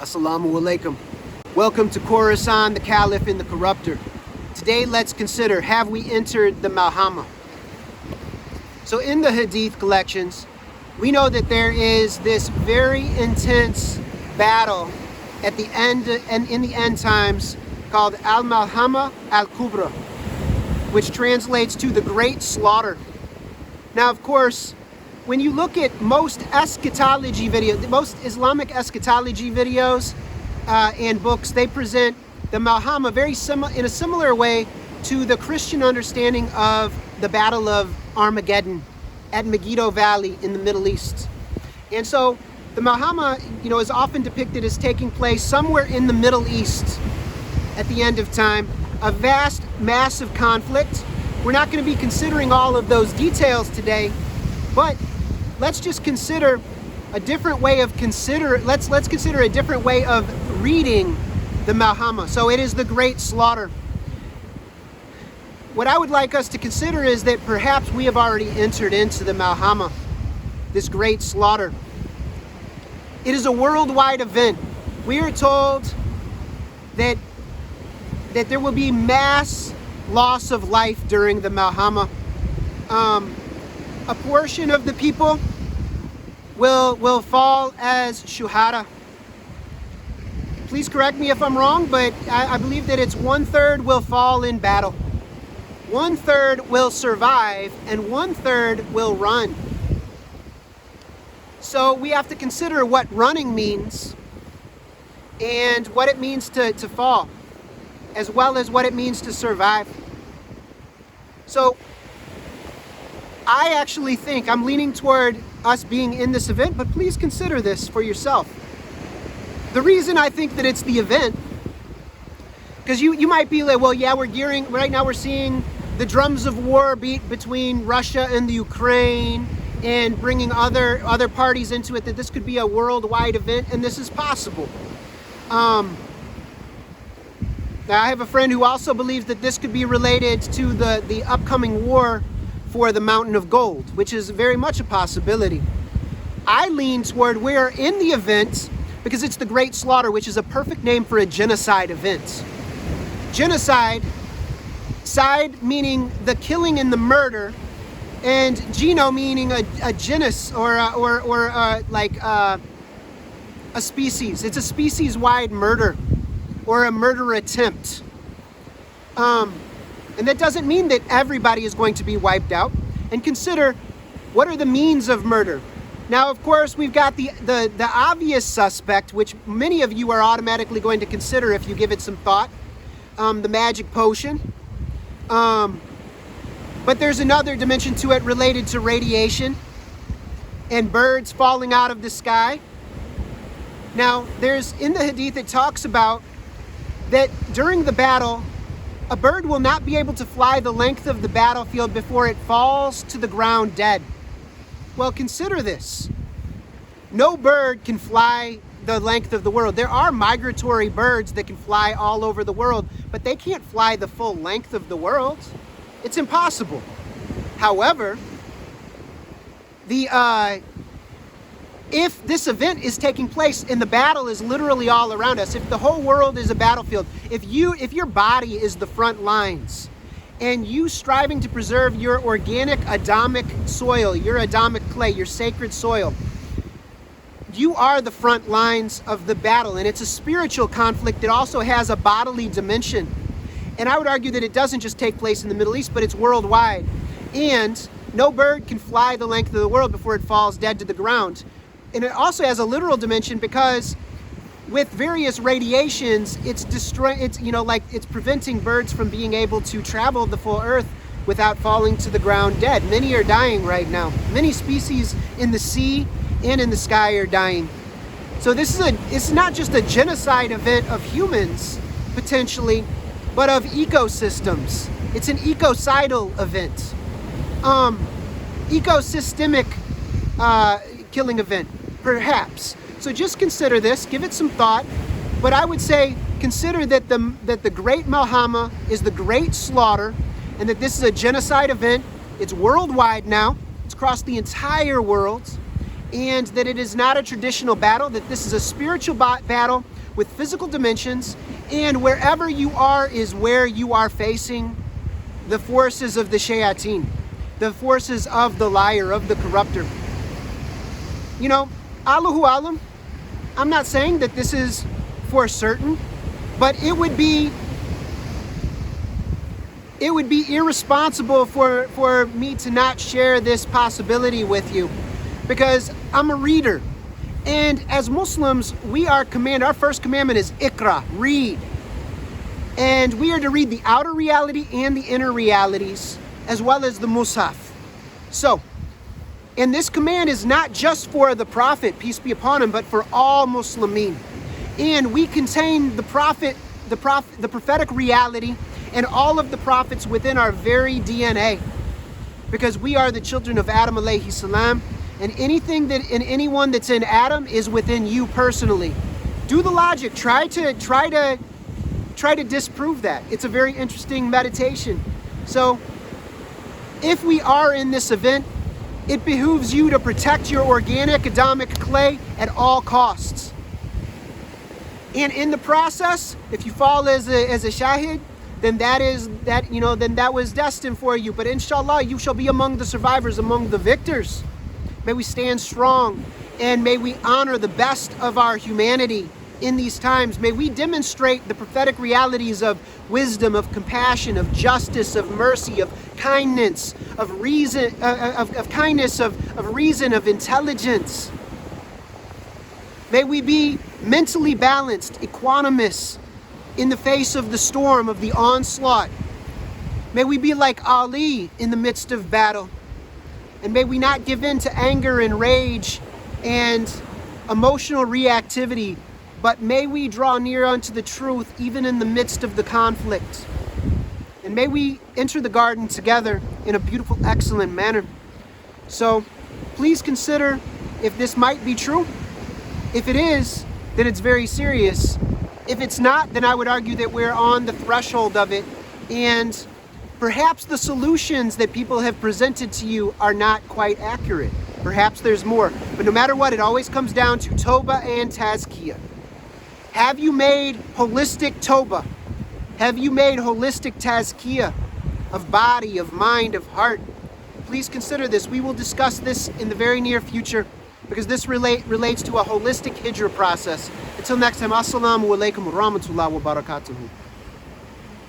Assalamu alaikum. Welcome to Khorasan, the Caliph and the Corruptor. Today let's consider, have we entered the Malhama? So in the Hadith collections, we know that there is this very intense battle at the end and in the end times called Malhama al Kubra, which translates to the Great Slaughter. Now, of course, when you look at most eschatology videos, most Islamic eschatology videos and books, they present the Malhama in a similar way to the Christian understanding of the Battle of Armageddon at Megiddo Valley in the Middle East. And so the Malhama, is often depicted as taking place somewhere in the Middle East at the end of time, a vast, massive conflict. We're not going to be considering all of those details today, but let's just consider a different way of let's consider a different way of reading the Malhama. So it is the Great Slaughter. What I would like us to consider is that perhaps we have already entered into the Malhama, this Great Slaughter. It is a worldwide event. We are told that there will be mass loss of life during the Malhama. A portion of the people will fall as shuhada. Please correct me if I'm wrong, but I believe that it's 1/3 will fall in battle. 1/3 will survive and 1/3 will run. So we have to consider what running means and what it means to fall, as well as what it means to survive. So I actually think I'm leaning toward us being in this event, but please consider this for yourself. The reason I think that it's the event, because you might be like, well, yeah, right now we're seeing the drums of war beat between Russia and the Ukraine and bringing other parties into it, that this could be a worldwide event, and this is possible. Now I have a friend who also believes that this could be related to the upcoming war for the Mountain of Gold, which is very much a possibility. I lean toward we're in the event because it's the Great Slaughter, which is a perfect name for a genocide event. Genocide, side meaning the killing and the murder, and geno meaning a genus or a species. It's a species-wide murder or a murder attempt. And that doesn't mean that everybody is going to be wiped out. And consider, what are the means of murder? Now, of course, we've got the obvious suspect, which many of you are automatically going to consider if you give it some thought, the magic potion. But there's another dimension to it related to radiation and birds falling out of the sky. Now, in the Hadith, it talks about that during the battle, a bird will not be able to fly the length of the battlefield before it falls to the ground dead. Well, consider this. No bird can fly the length of the world. There are migratory birds that can fly all over the world, but they can't fly the full length of the world. It's impossible. However, if this event is taking place and the battle is literally all around us, if the whole world is a battlefield, if your body is the front lines, and you striving to preserve your organic Adamic soil, your Adamic clay, your sacred soil, you are the front lines of the battle, and it's a spiritual conflict that also has a bodily dimension. And I would argue that it doesn't just take place in the Middle East, but it's worldwide. And no bird can fly the length of the world before it falls dead to the ground. And it also has a literal dimension because with various radiations, it's preventing birds from being able to travel the full earth without falling to the ground dead. Many are dying right now. Many species in the sea and in the sky are dying. So it's not just a genocide event of humans, potentially, but of ecosystems. It's an ecocidal event. Ecosystemic killing event, perhaps. So just consider this, give it some thought, but I would say consider that the Great Malhama is the Great Slaughter, and that this is a genocide event. It's worldwide now. It's across the entire world, and that it is not a traditional battle, that this is a spiritual battle with physical dimensions, and wherever you are is where you are facing the forces of the shayateen, the forces of the liar, of the corrupter. You know, Allahu Alam, I'm not saying that this is for certain, but it would be irresponsible for me to not share this possibility with you, because I'm a reader. And as Muslims, our first commandment is Iqra, read. And we are to read the outer reality and the inner realities, as well as the Mus'haf. So, and this command is not just for the Prophet, peace be upon him, but for all Muslimin. And we contain the prophetic reality and all of the prophets within our very DNA, because we are the children of Adam alayhi salam, and anything that in anyone that's in Adam is within you personally. Do the logic. Try to disprove that. It's a very interesting meditation. So, if we are in this event, it behooves you to protect your organic Adamic clay at all costs. And in the process, if you fall as a shahid, then that was destined for you. But inshallah, you shall be among the survivors, among the victors. May we stand strong, and may we honor the best of our humanity in these times. May we demonstrate the prophetic realities of wisdom, of compassion, of justice, of mercy, of kindness, of reason, of reason, of intelligence. May we be mentally balanced, equanimous in the face of the storm, of the onslaught. May we be like Ali in the midst of battle. And may we not give in to anger and rage and emotional reactivity, but may we draw near unto the truth even in the midst of the conflict. And may we enter the garden together in a beautiful, excellent manner. So please consider if this might be true. If it is, then it's very serious. If it's not, then I would argue that we're on the threshold of it, and perhaps the solutions that people have presented to you are not quite accurate. Perhaps there's more. But no matter what, it always comes down to Tawbah and Tazkiyah. Have you made holistic Tawbah? Have you made holistic Tazkiyah of body, of mind, of heart? Please consider this. We will discuss this in the very near future, because this relates to a holistic hijrah process. Until next time, assalamu alaikum wa rahmatullahi wa barakatuhu.